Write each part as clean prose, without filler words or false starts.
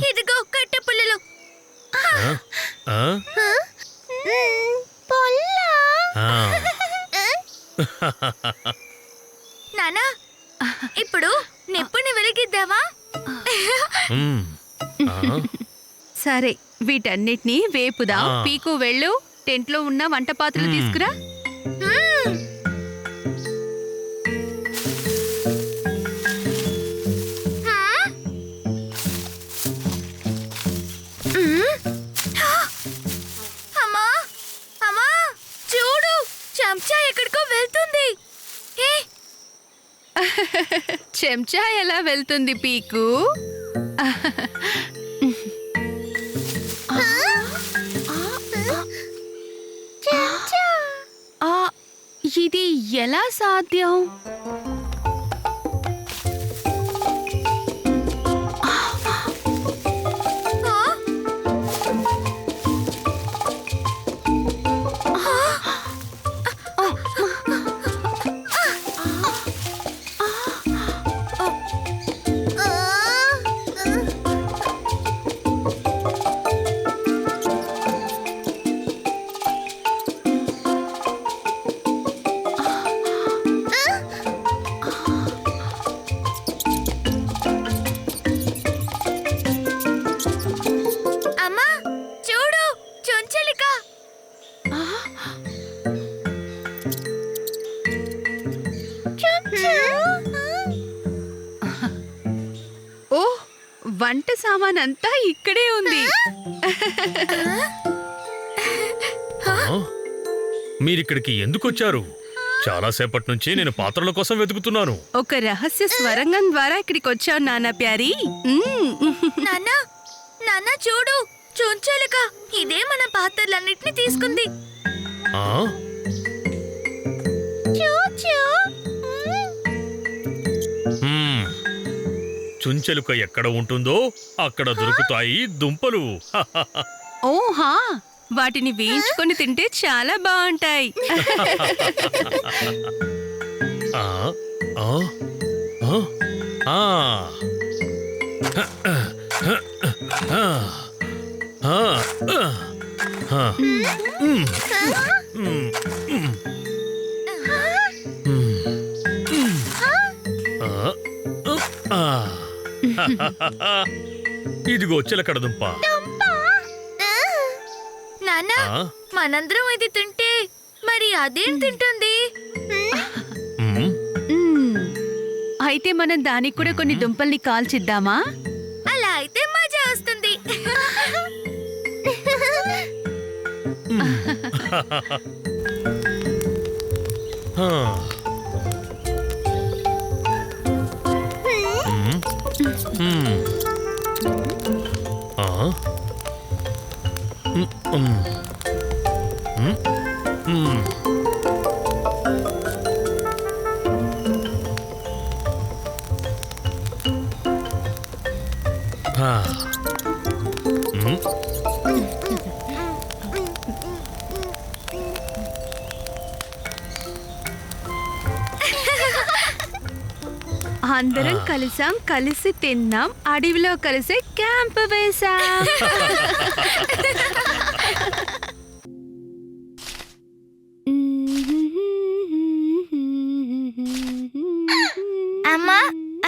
ఇదిగో కట్టె పుల్లలు. నానా, ఇప్పుడు నిప్పుని వెలిగిద్దావా? సరే, వీటన్నిటినీ వేపుదా. పీకు వెళ్ళు, టెంట్లో ఉన్న వంట పాత్రలు తీసుకురా. అమ్మా అమ్మా, చూడు, చెంచా ఎక్కడికో వెళ్తుంది. చెంచా ఎలా వెళ్తుంది పీకు? ఇది ఎలా సాధ్యం? వంట సామాన్ అంతా ఇక్కడే ఉంది. మీరిక్కడికి ఎందుకొచ్చారు? చాలాసేపటి నుంచి నేను పాత్రల కోసం వెతుకుతున్నాను. ఒక రహస్య స్వరంగం ద్వారా ఇక్కడికి వచ్చాను నాన్న ప్యారీ. నాన్నా, నాన్నా చూడు, చుంచలిక ఇదే మన పాత్రలన్నిటిని తీసుకుంది. చుంచెలుక ఎక్కడ ఉంటుందో అక్కడ దొరుకుతాయి దుంపలు. ఓహా, వాటిని వేయించుకొని తింటే చాలా బాగుంటాయి. ఇదిగో చిలకడ దుంప. నాన్నా, మనందరం ఇది తింటే మరి అదేం తింటుంది? అయితే మనం దానికి కూడా కొన్ని దుంపల్ని కాల్చిద్దామా? అలా అయితే మజా వస్తుంది. అందరం కలిసాం, కలిసి తిన్నాం, అడవిలో కలిసి క్యాంప్ వేసాం. అమ్మా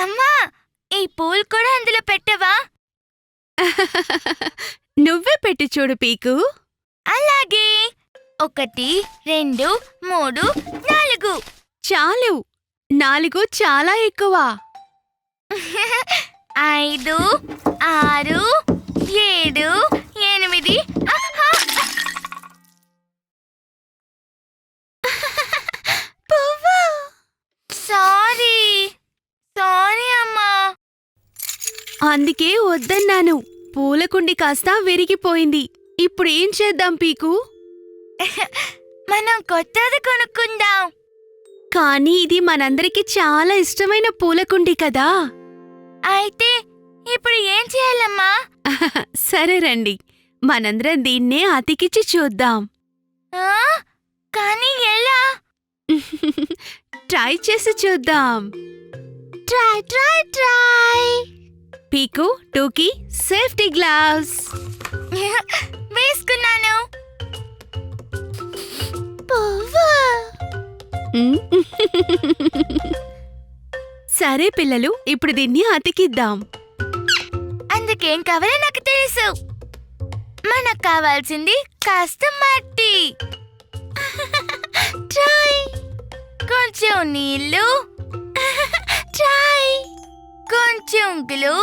అమ్మా, ఈ పూలు కూడా అందులో పెట్టవా? నువ్వే పెట్టి చూడు పీకు. అలాగే. 1 2 3 4. చాలు, 4 చాలా ఎక్కువ. 5 6 7 8. సారీ సారీ అమ్మా. అందుకే వద్దన్నాను. పూలకుండి కాస్త విరిగిపోయింది. ఇప్పుడు ఏం చేద్దాం పీకు? మనం కొత్తది కొనుక్కుందాం. కానీ ఇది మనందరికి చాలా ఇష్టమైన పూలకుండి కదా. అయితే ఇప్పుడు ఏం చేయాలమ్మా? సరే రండి, మనందరం దీన్నే అతికిచ్చి చూద్దాం. కానీ ట్రై చేసి చూద్దాం. Try try try. పీకు టూకి సేఫ్టీ గ్లౌస్. వేసుకున్నాను. పువ్వు. సరే పిల్లలు, ఇప్పుడు దీన్ని అతికిద్దాం. అందుకేం కావాలో నాకు తెలుసు. మనకు కావాల్సింది కాస్త మట్టి. ట్రై. కొంచెం నీళ్ళు. ట్రై. కొంచెం గ్లూ.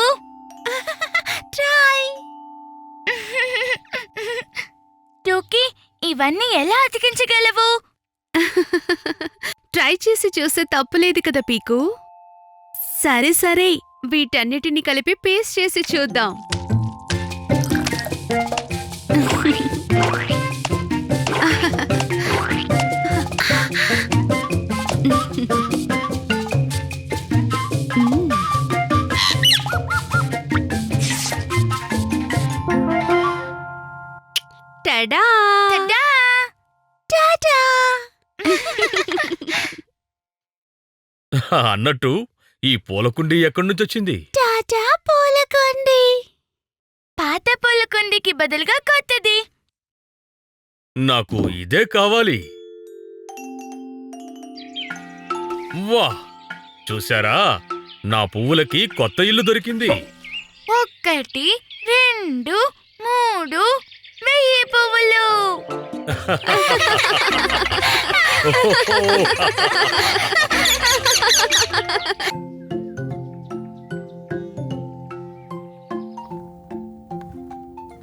ట్రై. టోకీ, ఇవన్నీ ఎలా అతికించగలవు? ట్రై చేసి చూస్తే తప్పులేదు కదా పీకు. సరే సరే, వీటన్నిటిని కలిపి పేస్ట్ చేసి చూద్దాం. టడా! టడా! టాటా! అన్నట్టు ఈ పూలకుండి ఎక్కడి నుంచి వచ్చింది? టాటా పూలకుండి. పాత పూలకుండికి బదులుగా కొత్తది. నాకు ఇదే కావాలి. వా, చూసారా, నా పువ్వులకి కొత్త ఇల్లు దొరికింది. 1, 2, 3 1000 పువ్వులు.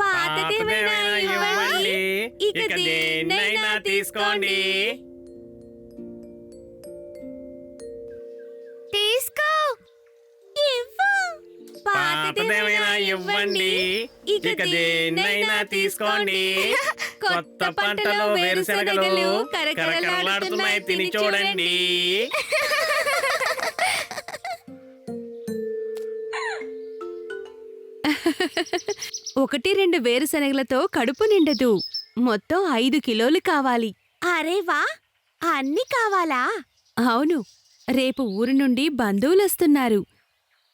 పాతదేమైనా ఇవ్వండి, ఇక దేన్నైనా తీసుకోండి. తీసుకో. ఇవ్వు. పాతదేమైనా ఇవ్వండి, ఇక దేన్నైనా తీసుకోండి. కొత్త పంటలో వేరుశనగలు కరకరలాడుతున్నాయి, తిని చూడండి. 1-2 వేరుశనగలతో కడుపు నిండదు. మొత్తం 5 కిలోలు కావాలి. అరే వా, అన్ని కావాలా? అవును, రేపు ఊరు నుండి బంధువులొస్తున్నారు.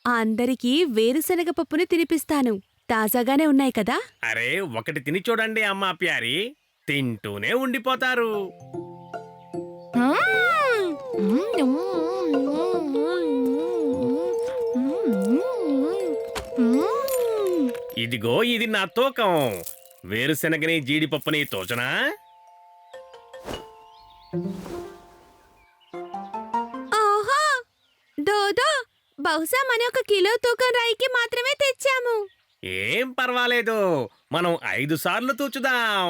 అందరికీ వేరుశనగ పప్పుని తినిపిస్తాను. తాజాగానే ఉన్నాయి కదా. అరే, ఒకటి తిని చూడండి అమ్మా ప్యారి, తింటూనే ఉండిపోతారు. ఇదిగో, ఇది నా తూకం. వేరుశనగని జీడిపప్పుని తోచనా? ఓహో, దోదో, బహుశా మన 1 కిలో తూకం రాయికి మాత్రమే తెచ్చాము. ఏం పర్వాలేదు, మనం 5 సార్లు తూచుదాం.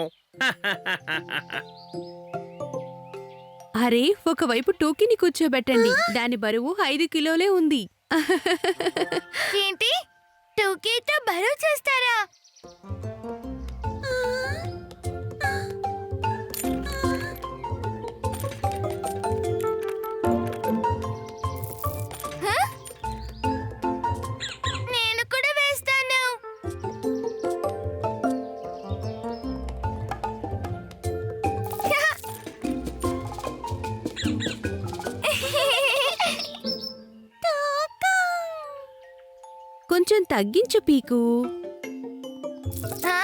అరే, ఒకవైపు టోకీని కూర్చోబెట్టండి. దాని బరువు 5 కిలోలే ఉంది. ఏంటి, టోకీతో బరువు చేస్తారా? నేను కూడా వేస్తాను. కొంచెం తగ్గించు పీకు. ఆ?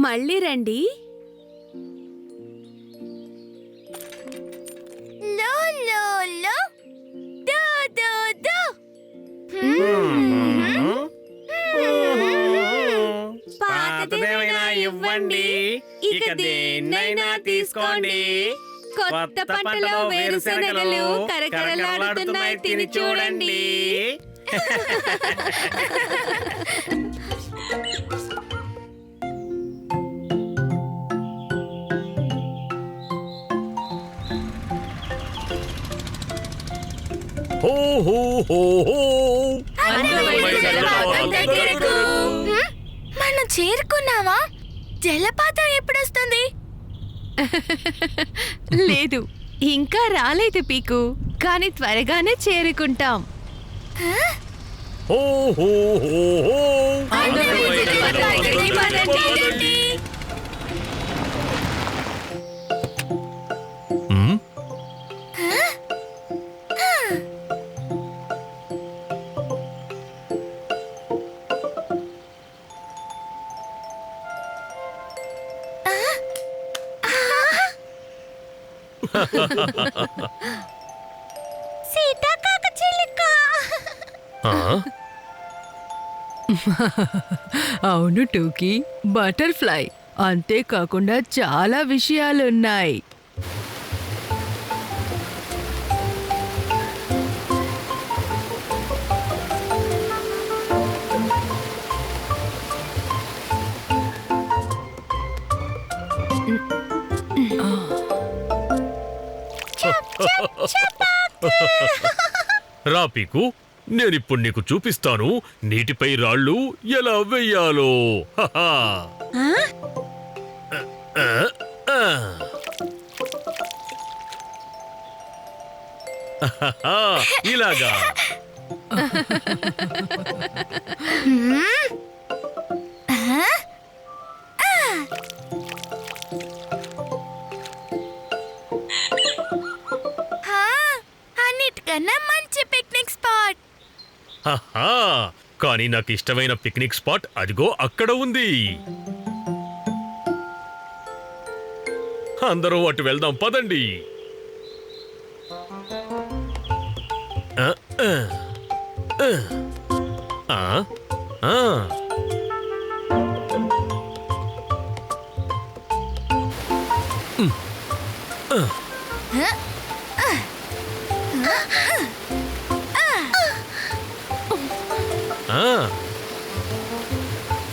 మళ్ళీ రండి. లో లో లో, దో దో దో. పాతదేమైనా ఇవ్వండి, ఇక దేన్నైనా తీసుకోండి. కొత్త పంటలో వేరుశనగలు కరకరలాడుతున్నాయి, తిని చూడండి. హో హో హో హో. అందమైన జలపాతం దగ్గరకు. మనం చేరుకున్నావా? జలపాతం ఎప్పుడొస్తుంది? లేదు, ఇంకా రాలేదు పీకు, కానీ త్వరగానే చేరుకుంటాం. హో హో హో హో. అందమైన జలపాతం దగ్గరికి పదండి. హ్మ్? ఆ? అవును టూకీ, బటర్ఫ్లై. అంతేకాకుండా చాలా విషయాలున్నాయి. రా పీకు, నేనిప్పుడు నీకు చూపిస్తాను నీటిపై రాళ్ళు ఎలా వెయ్యాలో. హహా. ఆ, ఆ. హహా, ఇలాగా. అన్నిటికన్నా మంచి పిక్నిక్ స్పాట్. హహా, కానీ నాకు ఇష్టమైన పిక్నిక్ స్పాట్ అదిగో అక్కడ ఉంది. అందరూ అటు వెళ్దాం పదండి. ఆ, ఆ, ఆ, ఆ, ఆ. ఆ.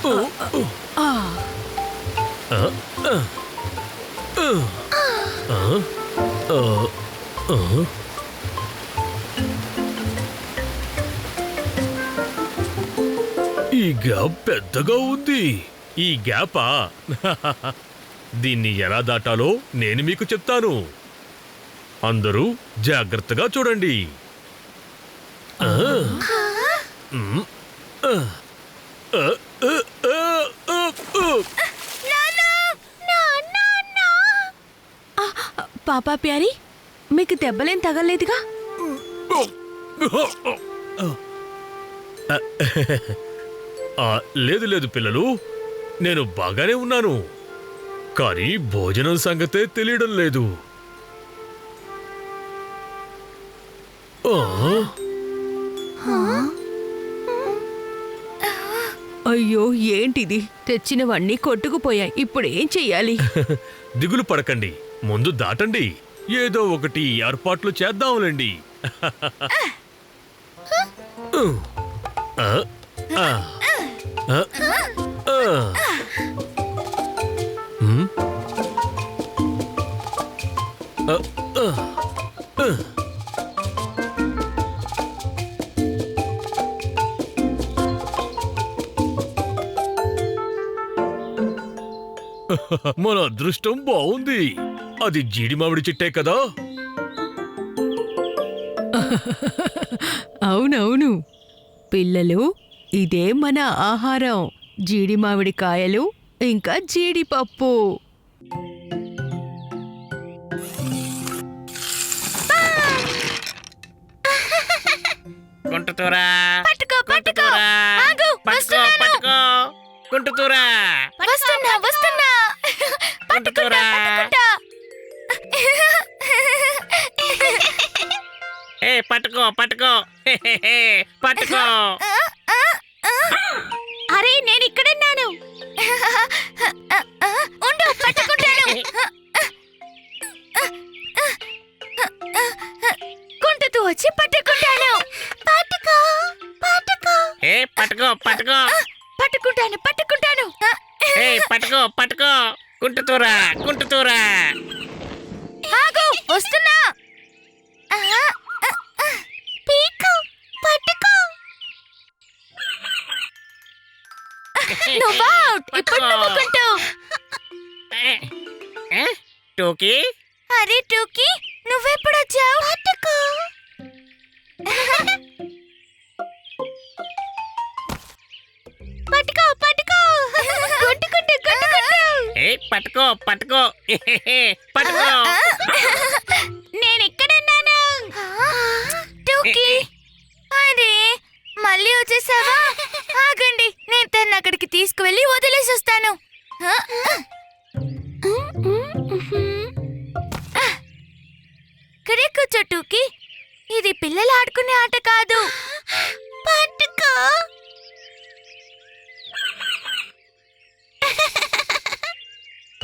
ఓ, ఓ. ఆ, ఆ, ఆ. ఆ, ఆ, ఆ. ఈ గ్యాప్ పెద్దగా ఉంది. ఈ గ్యాపా? దీన్ని ఎలా దాటాలో నేను మీకు చెప్తాను. అందరూ జాగ్రత్తగా చూడండి. ఆ. మ్. ఆ. ఆ, ఆ, ఆ, ఆ, ఆ. పాపా ప్యారీ, మీకు దెబ్బలేం తగలేదుగా? లేదు లేదు పిల్లలు, నేను బాగానే ఉన్నాను. కానీ భోజనం సంగతే తెలియడం లేదు. ఆ, అయ్యో, ఏంటిది? తెచ్చినవన్నీ కొట్టుకుపోయాయి. ఇప్పుడు ఏం చెయ్యాలి? దిగులు పడకండి, ముందు దాటండి. ఏదో ఒకటి ఏర్పాట్లు చేద్దాంలేండి. ఆ, ఆ, ఆ, ఆ. హ్మ్? ఆ, ఆ, ఆ. మన అదృష్టం బాగుంది. అది జీడి మామిడి చెట్టే కదా. అవునవును పిల్లలు, ఇదే మన ఆహారం. జీడి మామిడికాయలు ఇంకా జీడిపప్పు. కుంటుతూరా పట్టుకో పట్టుకో. కుంటుతూరా ఆగు, పట్టుకో వస్తున్నాను. పట్టుకో కుంటుతూరా వస్తున్నా వస్తున్నా. పట్టుకుంటా కుంటుతూరా పట్టుకుంటా. ఏ పట్టుకో పట్టుకో పట్టుకో. అరే, నేను ఇక్కడున్నాను. ఉండు, పట్టుకుంటాను. కుంటుతూ వచ్చి పట్టుకుంటాను. పట్టుకో పట్టుకో. ఏ పట్టుకో పట్టుకో. పట్టుకుంటాను పట్టుకుంటాను. ఏ పట్టుకో పట్టుకో కుంటుతూరా కుంటుతూరా. ఆగు, వస్తున్నా. పీకు నువ్వు out. ఇప్పుడు నువ్వు కొట్టు. టోకీ అరే టూకీ నువ్వెప్పుడు వచ్చావు? పట్టుకో. పట్టుకో పట్టుకో. కొట్టు కొట్టు కొట్టు కొట్టు. పట్టుకో పట్టుకో పట్టుకో. నేను ఇక్కడున్నాను. టూకీ అరే మళ్ళీ వచ్చేసావా? ఆగండి, నేను తను అక్కడికి తీసుకువెళ్ళి వదిలేసి వస్తాను. ఇక్కడే కూర్చో టూకీ. ఇది పిల్లలు ఆడుకునే ఆట కాదు. పట్టుకో.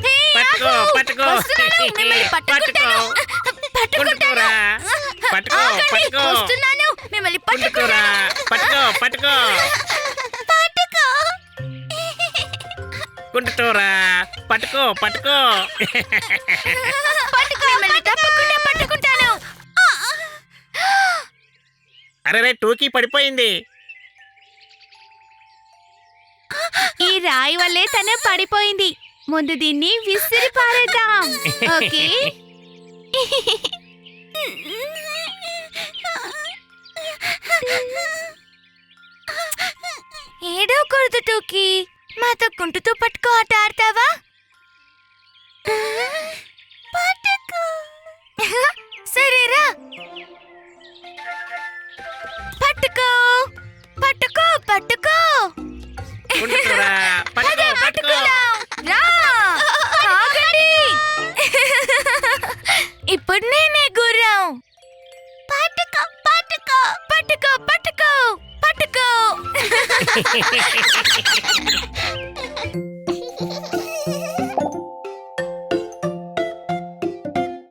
హే, పట్టుకో ఆగు. పట్టుకో వస్తున్నాను, మిమ్మల్ని పట్టుకుంటాను. పట్టుకోరా పట్టుకో ఆగండి, పట్టుకో వస్తున్నాను, మిమ్మల్ని పట్టుకోరా పట్టుకుంటాను. పట్టుకో పట్టుకో పట్టుకో. కుంటుతోరా పట్టుకో పట్టుకో. పట్టుకో, మిమ్మల్ని తప్పకుండా పట్టుకుంటాను. అరే టోకీ పడిపోయింది. ఈ రాయి వల్లే తను పడిపోయింది. ముందు దీన్ని విసిరి పారేద్దాం. ఓకే ఏడవకూడదు టూకీ. మాతో కుంటుతూ పట్టుకో ఆట ఆడతావా? పట్టుకో. సరేరా, పట్టుకో పట్టుకో పట్టుకో. కుంటుతోరా పట్టుకో అదే, పట్టుకో. పట్టుకుందాం. రా. ఆగండి. ఇప్పుడు నేనే గుర్రం. పట్టుకో పట్టుకో పట్టుకో పట్టుకో పట్టుకో.